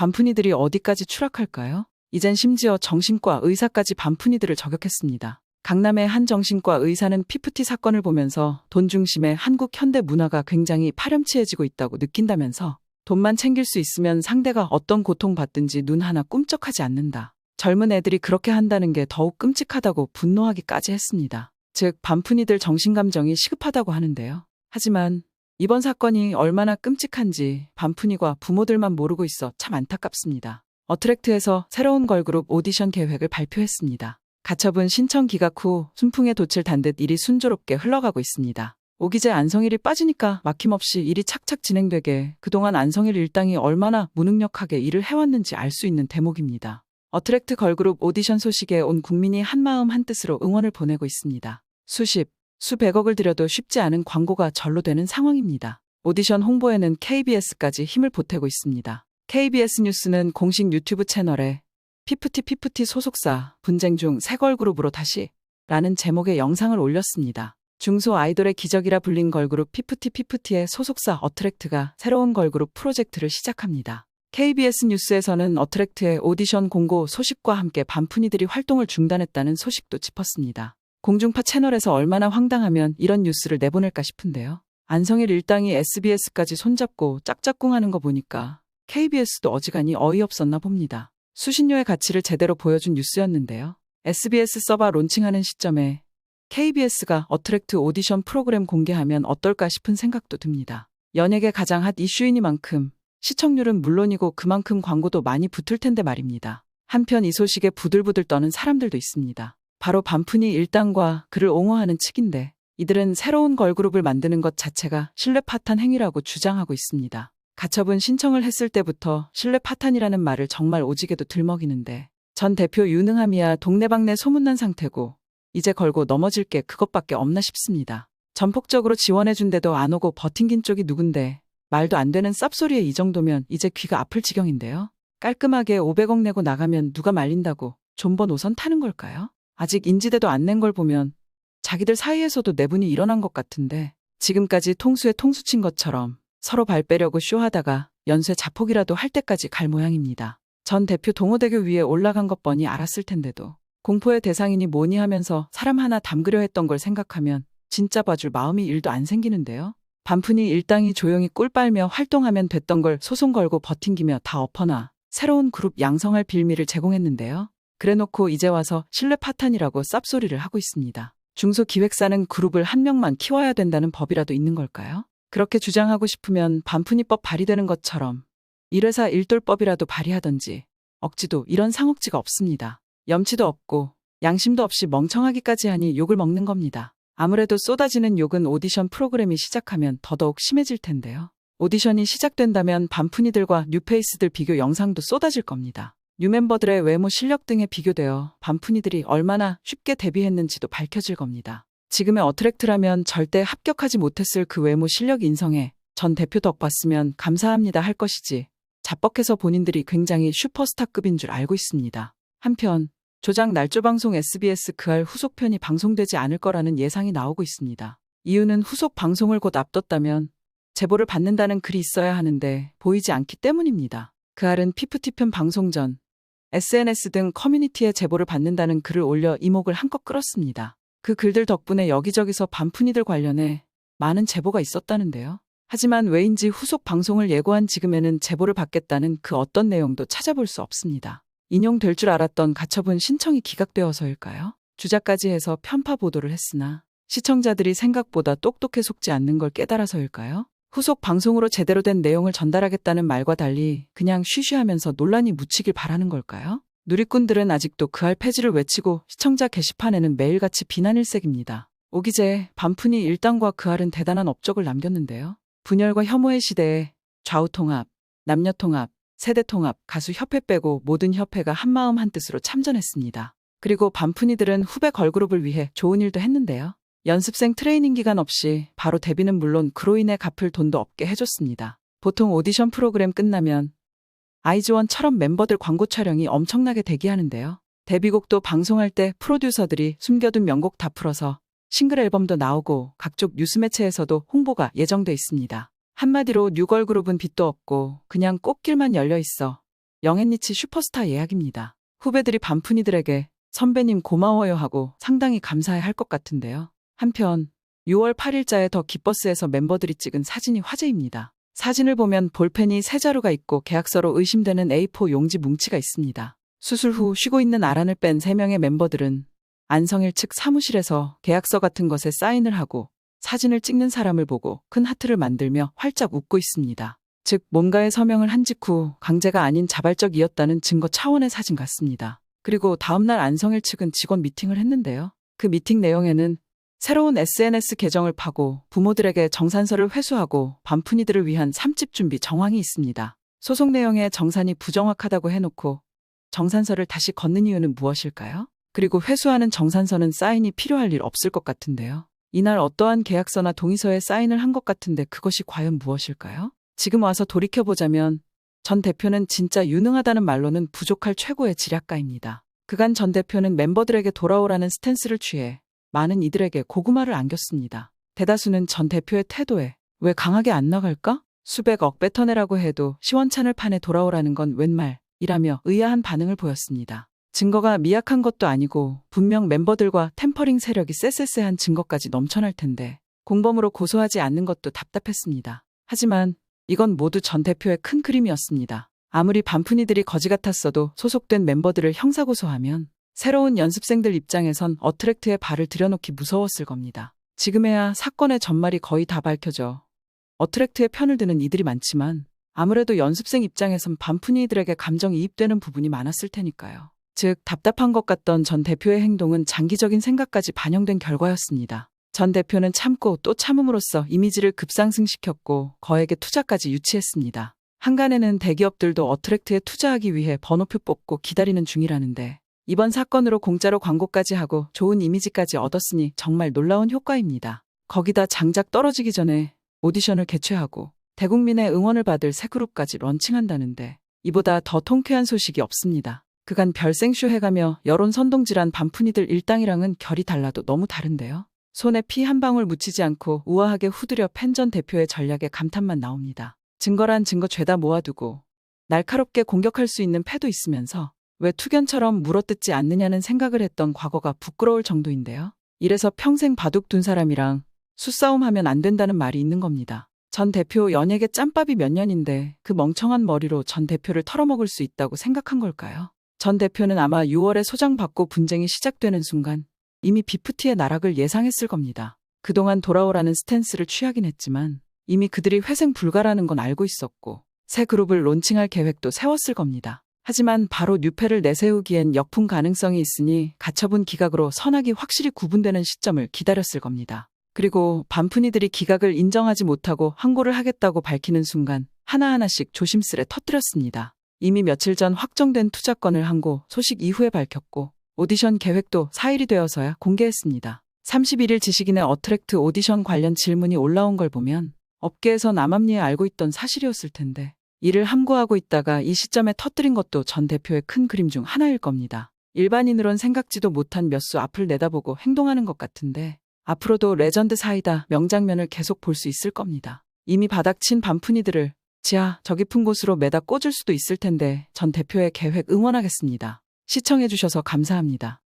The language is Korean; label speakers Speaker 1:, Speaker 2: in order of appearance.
Speaker 1: 반푼이들이 어디까지 추락할까요? 이젠 심지어 정신과 의사까지 반푼이들을 저격했습니다. 강남의 한 정신과 의사는 피프티 사건을 보면서 돈 중심의 한국 현대 문화가 굉장히 파렴치해지고 있다고 느낀다면서 돈만 챙길 수 있으면 상대가 어떤 고통받든지 눈 하나 꿈쩍하지 않는다. 젊은 애들이 그렇게 한다는 게 더욱 끔찍하다고 분노하기까지 했습니다. 즉 반푼이들 정신감정이 시급하다고 하는데요. 하지만 이번 사건이 얼마나 끔찍한지 반푼이와 부모들만 모르고 있어 참 안타깝습니다. 어트랙트에서 새로운 걸그룹 오디션 계획을 발표했습니다. 가처분 신청 기각 후 순풍에 돛을 단 듯 일이 순조롭게 흘러가고 있습니다. 오기재 안성일이 빠지니까 막힘없이 일이 착착 진행되게 그동안 안성일 일당이 얼마나 무능력하게 일을 해왔는지 알 수 있는 대목입니다. 어트랙트 걸그룹 오디션 소식에 온 국민이 한마음 한뜻으로 응원을 보내고 있습니다. 수백억을 들여도 쉽지 않은 광고가 절로 되는 상황입니다. 오디션 홍보에는 KBS까지 힘을 보태고 있습니다. KBS 뉴스는 공식 유튜브 채널에 피프티 소속사 분쟁 중 새 걸그룹으로 다시 라는 제목의 영상을 올렸습니다. 중소 아이돌의 기적이라 불린 걸그룹 피프티의 소속사 어트랙트가 새로운 걸그룹 프로젝트를 시작합니다. KBS 뉴스에서는 어트랙트의 오디션 공고 소식과 함께 반푼이들이 활동을 중단했다는 소식도 짚었습니다. 공중파 채널에서 얼마나 황당하면 이런 뉴스를 내보낼까 싶은데요. 안성일 일당이 SBS까지 손잡고 짝짝꿍하는 거 보니까 KBS도 어지간히 어이없었나 봅니다. 수신료의 가치를 제대로 보여준 뉴스였는데요. SBS 서버 론칭하는 시점에 KBS가 어트랙트 오디션 프로그램 공개하면 어떨까 싶은 생각도 듭니다. 연예계 가장 핫 이슈이니만큼 시청률은 물론이고 그만큼 광고도 많이 붙을 텐데 말입니다. 한편 이 소식에 부들부들 떠는 사람들도 있습니다. 바로 반푼이 일당과 그를 옹호하는 측인데 이들은 새로운 걸그룹을 만드는 것 자체가 신뢰 파탄 행위라고 주장하고 있습니다. 가처분 신청을 했을 때부터 신뢰 파탄이라는 말을 정말 오지게도 들먹이는데 전 대표 유능함이야 동네방네 소문난 상태고 이제 걸고 넘어질 게 그것밖에 없나 싶습니다. 전폭적으로 지원해준데도 안 오고 버팅긴 쪽이 누군데 말도 안 되는 쌉소리에 이 정도면 이제 귀가 아플 지경인데요. 깔끔하게 500억 내고 나가면 누가 말린다고 존버 노선 타는 걸까요? 아직 인지대도 안 낸 걸 보면 자기들 사이에서도 내분이 일어난 것 같은데 지금까지 통수에 통수 친 것처럼 서로 발 빼려고 쇼하다가 연쇄 자폭이라도 할 때까지 갈 모양입니다. 전 대표 동호대교 위에 올라간 것 뻔히 알았을 텐데도 공포의 대상이니 뭐니 하면서 사람 하나 담그려 했던 걸 생각하면 진짜 봐줄 마음이 1도 안 생기는데요. 반푼이 일당이 조용히 꿀 빨며 활동하면 됐던 걸 소송 걸고 버팅기며 다 엎어놔 새로운 그룹 양성할 빌미를 제공했는데요. 그래놓고 이제 와서 신뢰 파탄이라고 쌉소리를 하고 있습니다. 중소기획사는 그룹을 한 명만 키워야 된다는 법이라도 있는 걸까요? 그렇게 주장하고 싶으면 반푼이법 발의되는 것처럼 1회사 1돌법이라도 발의하던지 억지도 이런 상억지가 없습니다. 염치도 없고 양심도 없이 멍청하기까지 하니 욕을 먹는 겁니다. 아무래도 쏟아지는 욕은 오디션 프로그램이 시작하면 더더욱 심해질 텐데요. 오디션이 시작된다면 반푼이들과 뉴페이스들 비교 영상도 쏟아질 겁니다. 뉴멤버들의 외모 실력 등에 비교되어 반푼이들이 얼마나 쉽게 데뷔했는지도 밝혀질 겁니다. 지금의 어트랙트라면 절대 합격하지 못했을 그 외모 실력 인성에 전 대표 덕 봤으면 감사합니다 할 것이지 자뻑해서 본인들이 굉장히 슈퍼스타급인 줄 알고 있습니다. 한편 조작 날조 방송 SBS 그알 후속편이 방송되지 않을 거라는 예상이 나오고 있습니다. 이유는 후속 방송을 곧 앞뒀다면 제보를 받는다는 글이 있어야 하는데 보이지 않기 때문입니다. 그알은 피프티편 방송 전 SNS 등 커뮤니티에 제보를 받는다는 글을 올려 이목을 한껏 끌었습니다. 그 글들 덕분에 여기저기서 반푼이들 관련해 많은 제보가 있었다는데요. 하지만 왜인지 후속 방송을 예고한 지금에는 제보를 받겠다는 그 어떤 내용도 찾아볼 수 없습니다. 인용될 줄 알았던 가처분 신청이 기각되어서일까요? 주작까지 해서 편파 보도를 했으나 시청자들이 생각보다 똑똑해 속지 않는 걸 깨달아서일까요? 후속 방송으로 제대로 된 내용을 전달하겠다는 말과 달리 그냥 쉬쉬하면서 논란이 묻히길 바라는 걸까요? 누리꾼들은 아직도 그알 폐지를 외치고 시청자 게시판에는 매일같이 비난일색입니다. 오기재, 반푼이 일당과 그알은 대단한 업적을 남겼는데요. 분열과 혐오의 시대에 좌우통합, 남녀통합, 세대통합, 가수협회 빼고 모든 협회가 한마음 한뜻으로 참전했습니다. 그리고 반푼이들은 후배 걸그룹을 위해 좋은 일도 했는데요. 연습생 트레이닝 기간 없이 바로 데뷔는 물론 그로 인해 갚을 돈도 없게 해줬습니다. 보통 오디션 프로그램 끝나면 아이즈원처럼 멤버들 광고 촬영이 엄청나게 대기하는데요. 데뷔곡도 방송할 때 프로듀서들이 숨겨둔 명곡 다 풀어서 싱글 앨범도 나오고 각종 뉴스 매체에서도 홍보가 예정돼 있습니다. 한마디로 뉴걸그룹은 빚도 없고 그냥 꽃길만 열려 있어 영앤리치 슈퍼스타 예약입니다. 후배들이 반푼이들에게 선배님 고마워요 하고 상당히 감사해 할 것 같은데요. 한편 6월 8일자에 더 기버스에서 멤버들이 찍은 사진이 화제입니다. 사진을 보면 볼펜이 세 자루가 있고 계약서로 의심되는 A4 용지 뭉치가 있습니다. 수술 후 쉬고 있는 아란을 뺀 3명의 멤버들은 안성일 측 사무실에서 계약서 같은 것에 사인을 하고 사진을 찍는 사람을 보고 큰 하트를 만들며 활짝 웃고 있습니다. 즉 뭔가에 서명을 한 직후 강제가 아닌 자발적이었다는 증거 차원의 사진 같습니다. 그리고 다음날 안성일 측은 직원 미팅을 했는데요. 그 미팅 내용에는 새로운 SNS 계정을 파고 부모들에게 정산서를 회수하고 반푼이들을 위한 3집 준비 정황이 있습니다. 소속 내용에 정산이 부정확하다고 해놓고 정산서를 다시 걷는 이유는 무엇일까요? 그리고 회수하는 정산서는 사인이 필요할 일 없을 것 같은데요. 이날 어떠한 계약서나 동의서에 사인을 한 것 같은데 그것이 과연 무엇일까요? 지금 와서 돌이켜보자면 전 대표는 진짜 유능하다는 말로는 부족할 최고의 지략가입니다. 그간 전 대표는 멤버들에게 돌아오라는 스탠스를 취해 많은 이들에게 고구마를 안겼습니다. 대다수는 전 대표의 태도에 왜 강하게 안 나갈까? 수백억 뱉어내라고 해도 시원찮을 판에 돌아오라는 건 웬 말이라며 의아한 반응을 보였습니다. 증거가 미약한 것도 아니고 분명 멤버들과 템퍼링 세력이 쎄쎄쎄한 증거까지 넘쳐날 텐데 공범으로 고소하지 않는 것도 답답했습니다. 하지만 이건 모두 전 대표의 큰 그림이었습니다. 아무리 반푼이들이 거지 같았어도 소속된 멤버들을 형사고소하면 새로운 연습생들 입장에선 어트랙트에 발을 들여놓기 무서웠을 겁니다. 지금에야 사건의 전말이 거의 다 밝혀져 어트랙트의 편을 드는 이들이 많지만 아무래도 연습생 입장에선 반푼이들에게 감정이입되는 부분이 많았을 테니까요. 즉 답답한 것 같던 전 대표의 행동은 장기적인 생각까지 반영된 결과였습니다. 전 대표는 참고 또 참음으로써 이미지를 급상승시켰고 거액의 투자까지 유치했습니다. 한간에는 대기업들도 어트랙트에 투자하기 위해 번호표 뽑고 기다리는 중이라는데 이번 사건으로 공짜로 광고까지 하고 좋은 이미지까지 얻었으니 정말 놀라운 효과입니다. 거기다 장작 떨어지기 전에 오디션을 개최하고 대국민의 응원을 받을 새 그룹까지 런칭한다는데 이보다 더 통쾌한 소식이 없습니다. 그간 별생쇼 해가며 여론 선동질한 반푼이들 일당이랑은 결이 달라도 너무 다른데요. 손에 피 한 방울 묻히지 않고 우아하게 후드려 팬 전 대표의 전략에 감탄만 나옵니다. 증거란 증거 죄다 모아두고 날카롭게 공격할 수 있는 패도 있으면서 왜 투견처럼 물어뜯지 않느냐는 생각을 했던 과거가 부끄러울 정도인데요. 이래서 평생 바둑 둔 사람이랑 수싸움하면 안 된다는 말이 있는 겁니다. 전 대표 연예계 짬밥이 몇 년인데 그 멍청한 머리로 전 대표를 털어먹을 수 있다고 생각한 걸까요? 전 대표는 아마 6월에 소장받고 분쟁이 시작되는 순간 이미 비프티의 나락을 예상했을 겁니다. 그동안 돌아오라는 스탠스를 취하긴 했지만 이미 그들이 회생 불가라는 건 알고 있었고 새 그룹을 론칭할 계획도 세웠을 겁니다. 하지만 바로 뉴패를 내세우기엔 역풍 가능성이 있으니 가처분 기각으로 선악이 확실히 구분되는 시점을 기다렸을 겁니다. 그리고 반푼이들이 기각을 인정하지 못하고 항고를 하겠다고 밝히는 순간 하나하나씩 조심스레 터뜨렸습니다. 이미 며칠 전 확정된 투자권을 항고 소식 이후에 밝혔고 오디션 계획도 4일이 되어서야 공개했습니다. 31일 지식인의 어트랙트 오디션 관련 질문이 올라온 걸 보면 업계에선 암암리에 알고 있던 사실이었을 텐데 이를 함구하고 있다가 이 시점에 터뜨린 것도 전 대표의 큰 그림 중 하나일 겁니다. 일반인으론 생각지도 못한 몇 수 앞을 내다보고 행동하는 것 같은데 앞으로도 레전드 사이다 명장면을 계속 볼 수 있을 겁니다. 이미 바닥친 반푼이들을 지하 저 깊은 곳으로 매다 꽂을 수도 있을 텐데 전 대표의 계획 응원하겠습니다. 시청해주셔서 감사합니다.